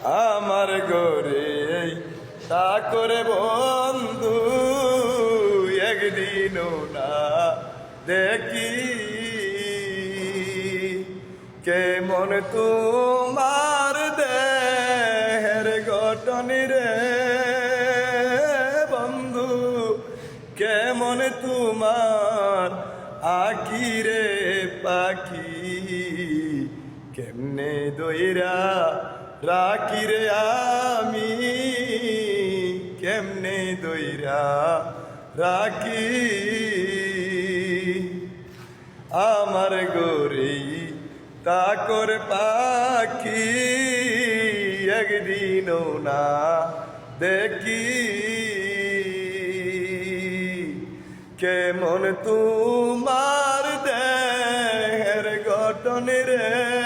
আমার গরে তা করে বন্ধু একদিনও না দেখি কেমন তোমার দেহের গঠন রে বন্ধু, কেমন তোমার আঁকি রে পাখি, কেমনে দইরা রাখি রে আমি, কেমনে দইরা রাখি আমার গরি তাকর পাখি একদিনও না দেখি কেমন তোমার দেহের গঠন রে